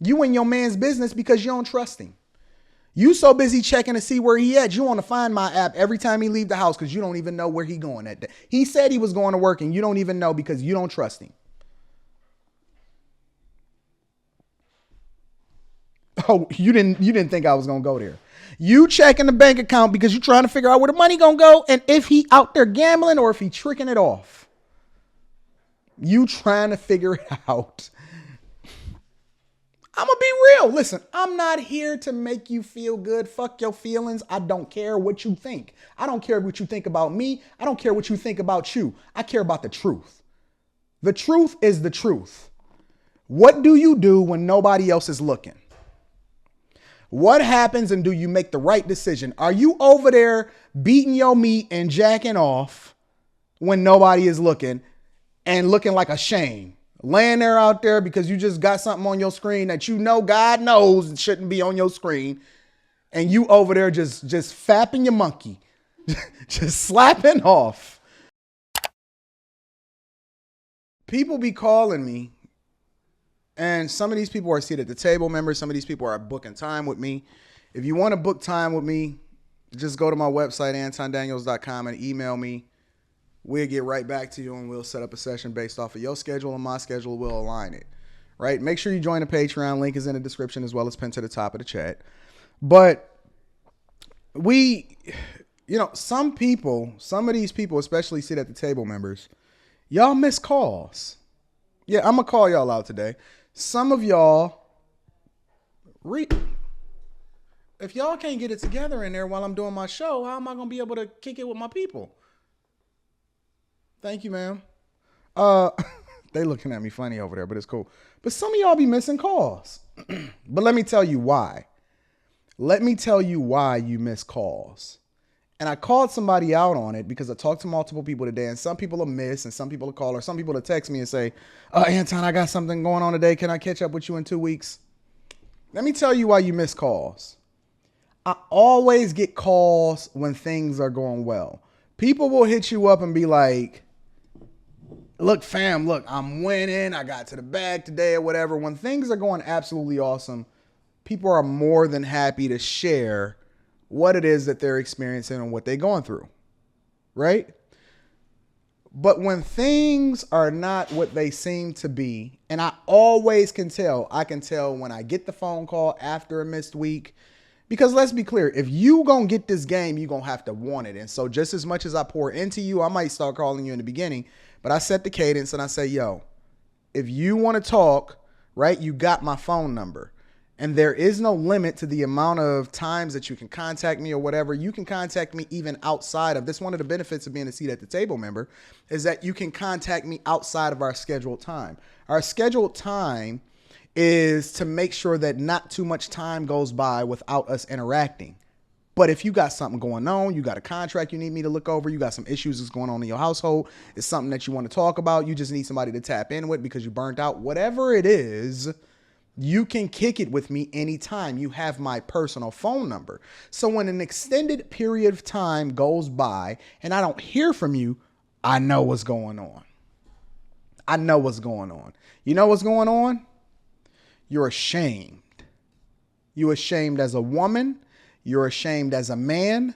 You in your man's business because you don't trust him. You so busy checking to see where he at. You want to find my app every time he leave the house because you don't even know where he going that day. He said he was going to work and you don't even know because you don't trust him. Oh, you didn't think I was gonna go there. You checking the bank account because you trying to figure out where the money gonna go and if he out there gambling or if he tricking it off. You trying to figure it out. I'm gonna be real. Listen, I'm not here to make you feel good. Fuck your feelings. I don't care what you think. I don't care what you think about me. I don't care what you think about you. I care about the truth. The truth is the truth. What do you do when nobody else is looking? What happens and do you make the right decision? Are you over there beating your meat and jacking off when nobody is looking and looking like a shame? Laying there out there because you just got something on your screen that you know God knows it shouldn't be on your screen. And you over there just fapping your monkey, just slapping off. People be calling me. And some of these people are seated at the table members. Some of these people are booking time with me. If you want to book time with me, just go to my website, antondaniels.com, and email me. We'll get right back to you and we'll set up a session based off of your schedule and my schedule. We'll align it, right? Make sure you join the Patreon. Link is in the description as well as pinned to the top of the chat. But some of these people, especially sit at the table members, y'all miss calls. Yeah, I'm going to call y'all out today. Some of y'all, if y'all can't get it together in there while I'm doing my show, how am I going to be able to kick it with my people? Thank you, ma'am. They looking at me funny over there, but it's cool. But some of y'all be missing calls. But let me tell you why. Let me tell you why you miss calls. And I called somebody out on it because I talked to multiple people today, and some people will miss and some people will call, or some people will text me and say, Anton, I got something going on today. Can I catch up with you in 2 weeks? Let me tell you why you miss calls. I always get calls when things are going well. People will hit you up and be like, look, fam, look, I'm winning. I got to the bag today or whatever. When things are going absolutely awesome, people are more than happy to share what it is that they're experiencing and what they're going through, right? But when things are not what they seem to be, and I always can tell when I get the phone call after a missed week, because let's be clear, if you gonna get this game, you gonna have to want it. And so just as much as I pour into you, I might start calling you in the beginning, but I set the cadence and I say, yo, if you want to talk, right, you got my phone number. And there is no limit to the amount of times that you can contact me or whatever. You can contact me even outside of this. One of the benefits of being a seat at the table member is that you can contact me outside of our scheduled time. Our scheduled time is to make sure that not too much time goes by without us interacting. But if you got something going on, you got a contract you need me to look over, you got some issues that's going on in your household, it's something that you want to talk about, you just need somebody to tap in with because you burnt out, whatever it is, you can kick it with me anytime. You have my personal phone number. So when an extended period of time goes by and I don't hear from you, I know what's going on. I know what's going on. You know what's going on? You're ashamed. You're ashamed as a woman. You're ashamed as a man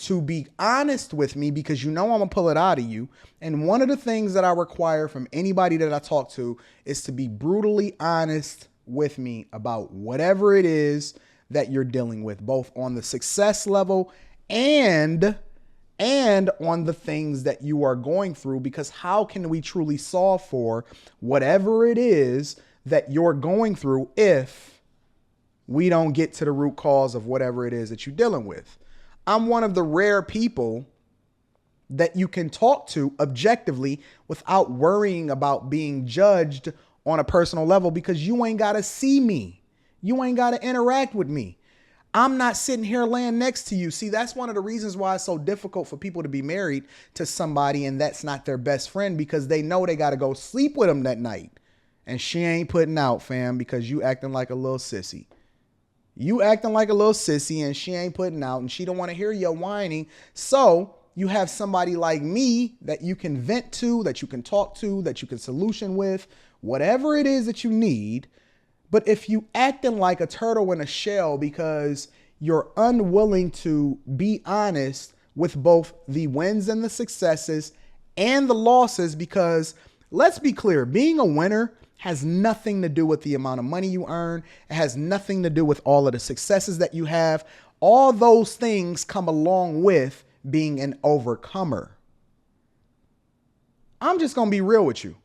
to be honest with me because you know I'm going to pull it out of you. And one of the things that I require from anybody that I talk to is to be brutally honest with me about whatever it is that you're dealing with, both on the success level and on the things that you are going through, because how can we truly solve for whatever it is that you're going through if we don't get to the root cause of whatever it is that you're dealing with? I'm one of the rare people that you can talk to objectively without worrying about being judged on a personal level, because you ain't got to see me. You ain't got to interact with me. I'm not sitting here laying next to you. See, that's one of the reasons why it's so difficult for people to be married to somebody and that's not their best friend, because they know they got to go sleep with them that night. And she ain't putting out, fam, because you acting like a little sissy. You acting like a little sissy and she ain't putting out and she don't want to hear you whining. So you have somebody like me that you can vent to, that you can talk to, that you can solution with, whatever it is that you need. But if you acting like a turtle in a shell because you're unwilling to be honest with both the wins and the successes and the losses, because let's be clear, being a winner has nothing to do with the amount of money you earn. It has nothing to do with all of the successes that you have. All those things come along with being an overcomer. I'm just going to be real with you.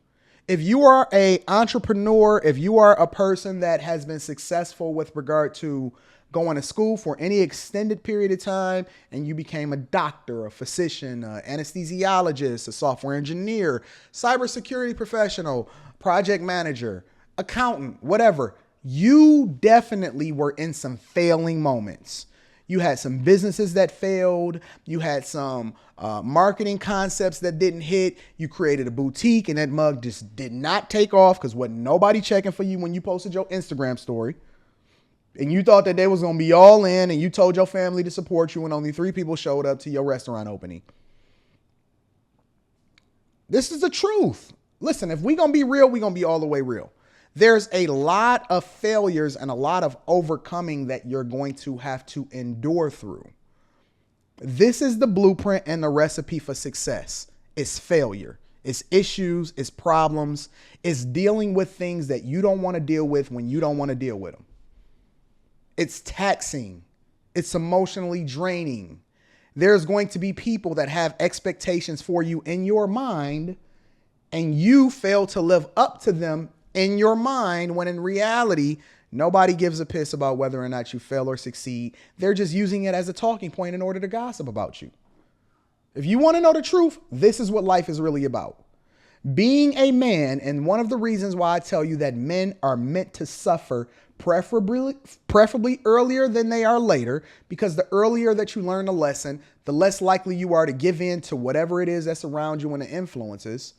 If you are an entrepreneur, if you are a person that has been successful with regard to going to school for any extended period of time, and you became a doctor, a physician, an anesthesiologist, a software engineer, cybersecurity professional, project manager, accountant, whatever, you definitely were in some failing moments. You had some businesses that failed. You had some marketing concepts that didn't hit. You created a boutique and that mug just did not take off because wasn't nobody checking for you when you posted your Instagram story. And you thought that they was going to be all in, and you told your family to support you, and only 3 people showed up to your restaurant opening. This is the truth. Listen, if we're going to be real, we're going to be all the way real. There's a lot of failures and a lot of overcoming that you're going to have to endure through. This is the blueprint and the recipe for success. It's failure. It's issues. It's problems. It's dealing with things that you don't want to deal with when you don't want to deal with them. It's taxing. It's emotionally draining. There's going to be people that have expectations for you in your mind, and you fail to live up to them in your mind, when in reality, nobody gives a piss about whether or not you fail or succeed. They're just using it as a talking point in order to gossip about you. If you want to know the truth, this is what life is really about. Being a man, and one of the reasons why I tell you that men are meant to suffer preferably earlier than they are later, because the earlier that you learn a lesson, the less likely you are to give in to whatever it is that's around you and the influences.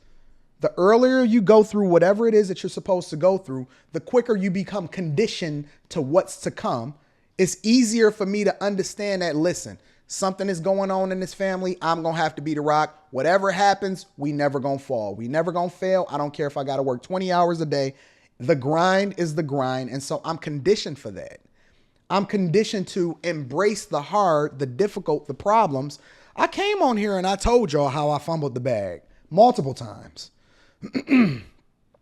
The earlier you go through whatever it is that you're supposed to go through, the quicker you become conditioned to what's to come. It's easier for me to understand that, listen, something is going on in this family. I'm going to have to be the rock. Whatever happens, we never going to fall. We never going to fail. I don't care if I got to work 20 hours a day. The grind is the grind. And so I'm conditioned for that. I'm conditioned to embrace the hard, the difficult, the problems. I came on here and I told y'all how I fumbled the bag multiple times.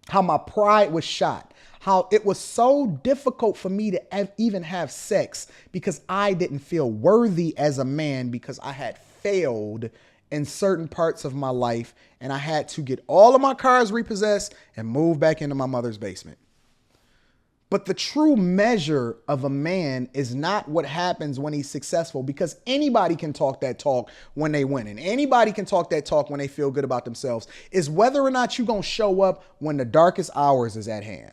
How my pride was shot, how it was so difficult for me to even have sex because I didn't feel worthy as a man because I had failed in certain parts of my life, and I had to get all of my cars repossessed and move back into my mother's basement. But the true measure of a man is not what happens when he's successful, because anybody can talk that talk when they win, and anybody can talk that talk when they feel good about themselves. Is whether or not you're going to show up when the darkest hours is at hand,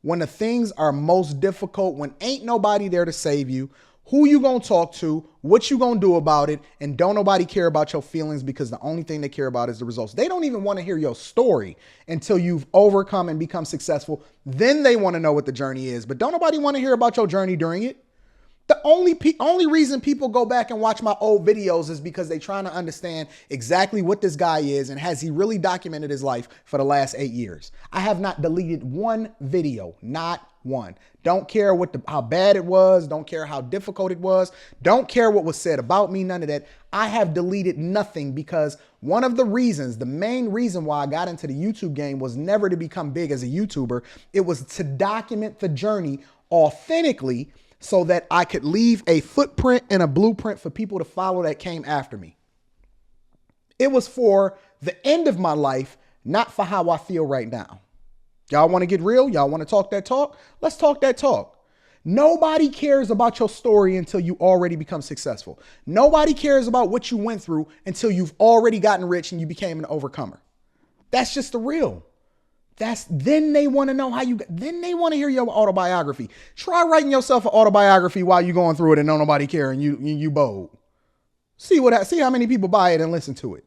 when the things are most difficult, when ain't nobody there to save you, who you going to talk to, what you going to do about it, and don't nobody care about your feelings, because the only thing they care about is the results. They don't even want to hear your story until you've overcome and become successful. Then they want to know what the journey is, but don't nobody want to hear about your journey during it. The only reason people go back and watch my old videos is because they're trying to understand exactly what this guy is and has he really documented his life for the last 8 years. I have not deleted one video, not one. Don't care how bad it was. Don't care how difficult it was. Don't care what was said about me. None of that. I have deleted nothing, because one of the reasons, the main reason why I got into the YouTube game was never to become big as a YouTuber. It was to document the journey authentically, so that I could leave a footprint and a blueprint for people to follow that came after me. It was for the end of my life, not for how I feel right now. Y'all want to get real? Y'all want to talk that talk? Let's talk that talk. Nobody cares about your story until you already become successful. Nobody cares about what you went through until you've already gotten rich and you became an overcomer. That's just the real. Then they want to know then they want to hear your autobiography. Try writing yourself an autobiography while you're going through it and don't nobody care and you bold. See how many people buy it and listen to it.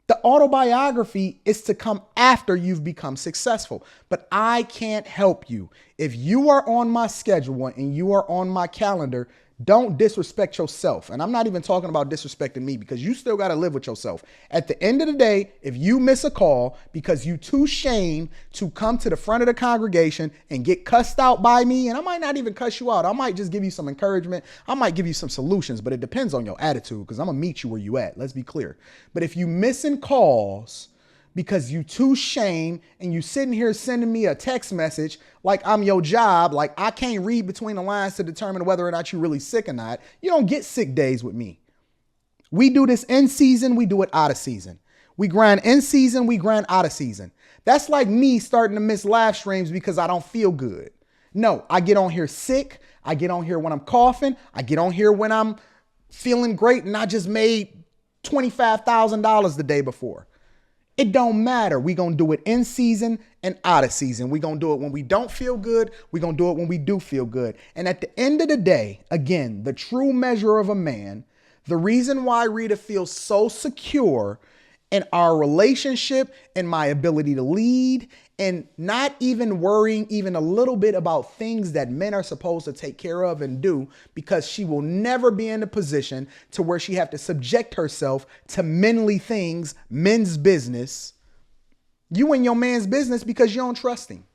The autobiography is to come after you've become successful. But I can't help you. If you are on my schedule and you are on my calendar, Don't disrespect yourself. And I'm not even talking about disrespecting me, because you still got to live with yourself. At the end of the day, if you miss a call because you too ashamed to come to the front of the congregation and get cussed out by me, and I might not even cuss you out. I might just give you some encouragement. I might give you some solutions, but it depends on your attitude, because I'm going to meet you where you at. Let's be clear. But if you missing calls because you too shame and you sitting here sending me a text message like I'm your job, like I can't read between the lines to determine whether or not you're really sick or not. You don't get sick days with me. We do this in season, we do it out of season. We grind in season, we grind out of season. That's like me starting to miss live streams because I don't feel good. No, I get on here sick. I get on here when I'm coughing. I get on here when I'm feeling great and I just made $25,000 the day before. It don't matter. We going to do it in season and out of season. We going to do it when we don't feel good. We going to do it when we do feel good. And at the end of the day, again, the true measure of a man, the reason why Rita feels so secure in our relationship and my ability to lead and not even worrying even a little bit about things that men are supposed to take care of and do, because she will never be in a position to where she have to subject herself to menly things, men's business. You in your man's business because you don't trust him.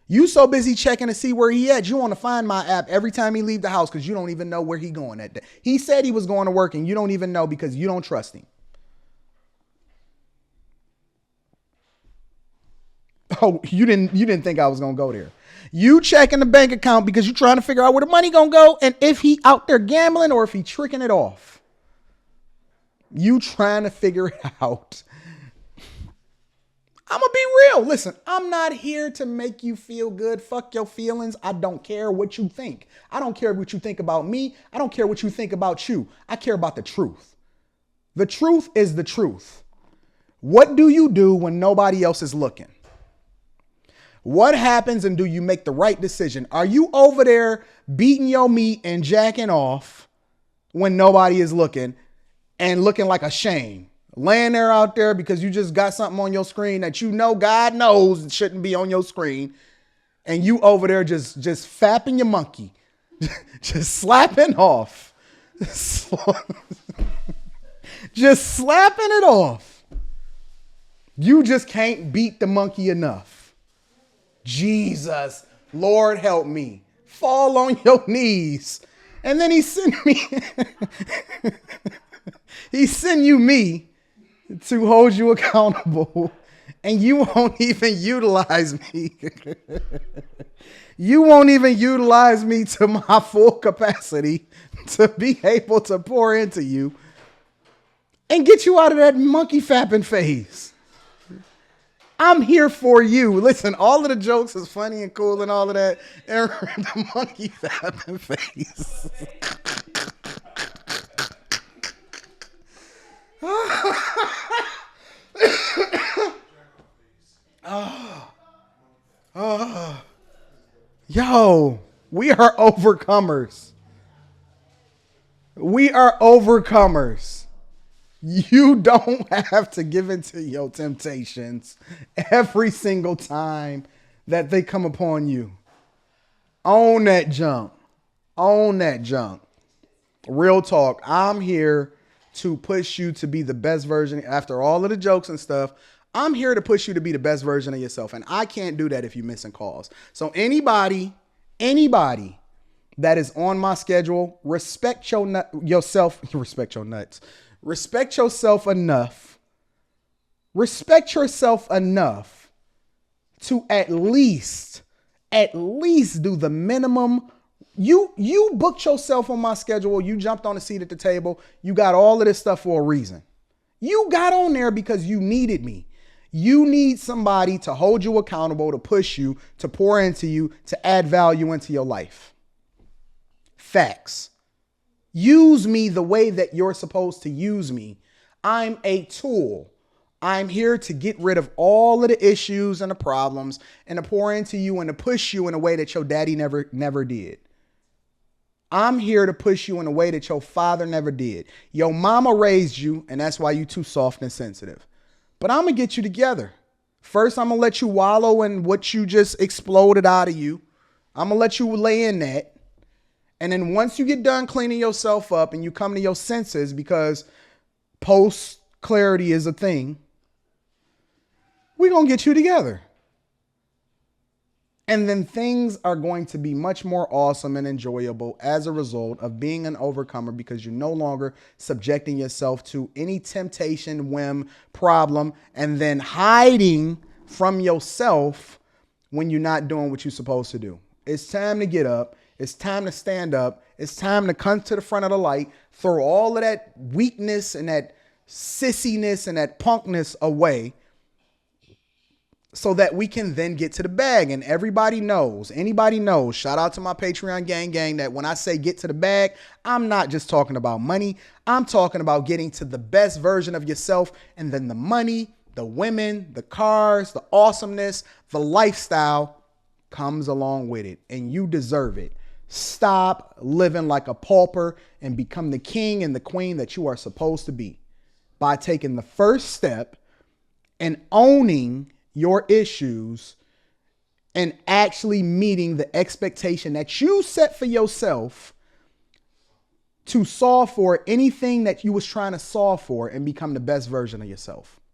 You so busy checking to see where he at. You want to find my app every time he leave the house because you don't even know where he going that day. He said he was going to work and you don't even know because you don't trust him. Oh, you didn't think I was going to go there. You checking the bank account because you're trying to figure out where the money going to go and if he out there gambling or if he tricking it off. You trying to figure it out. I'm going to be real. Listen, I'm not here to make you feel good. Fuck your feelings. I don't care what you think. I don't care what you think about me. I don't care what you think about you. I care about the truth. The truth is the truth. What do you do when nobody else is looking? What happens, and do you make the right decision? Are you over there beating your meat and jacking off when nobody is looking and looking like a shame? Laying there out there because you just got something on your screen that you know God knows it shouldn't be on your screen. And you over there just fapping your monkey, just slapping off, just slapping it off. You just can't beat the monkey enough. Jesus, Lord, help me. Fall on your knees. And then he send you me to hold you accountable. And you won't even utilize me. You won't even utilize me to my full capacity to be able to pour into you and get you out of that monkey fapping phase. I'm here for you. Listen, all of the jokes is funny and cool and all of that. And the monkey fapping face. Yo, we are overcomers. We are overcomers. You don't have to give in to your temptations every single time that they come upon you. Own that junk. Own that junk. Real talk. I'm here to push you to be the best version. After all of the jokes and stuff, I'm here to push you to be the best version of yourself. And I can't do that if you're missing calls. So anybody that is on my schedule, respect yourself. Respect your nuts. Respect yourself enough. Respect yourself enough to at least do the minimum. You booked yourself on my schedule. You jumped on the seat at the table. You got all of this stuff for a reason. You got on there because you needed me. You need somebody to hold you accountable, to push you, to pour into you, to add value into your life. Facts. Use me the way that you're supposed to use me. I'm a tool. I'm here to get rid of all of the issues and the problems and to pour into you and to push you in a way that your daddy never did. I'm here to push you in a way that your father never did. Your mama raised you, and that's why you too soft and sensitive. But I'm going to get you together. First, I'm going to let you wallow in what you just exploded out of you. I'm going to let you lay in that. And then once you get done cleaning yourself up and you come to your senses, because post clarity is a thing, we're going to get you together. And then things are going to be much more awesome and enjoyable as a result of being an overcomer, because you're no longer subjecting yourself to any temptation, whim, problem, and then hiding from yourself when you're not doing what you're supposed to do. It's time to get up. It's time to stand up. It's time to come to the front of the light, throw all of that weakness and that sissiness and that punkness away, so that we can then get to the bag. And everybody knows, anybody knows, shout out to my Patreon gang, that when I say get to the bag, I'm not just talking about money. I'm talking about getting to the best version of yourself. And then the money, the women, the cars, the awesomeness, the lifestyle comes along with it. And you deserve it. Stop living like a pauper and become the king and the queen that you are supposed to be by taking the first step and owning your issues and actually meeting the expectation that you set for yourself to solve for anything that you was trying to solve for and become the best version of yourself.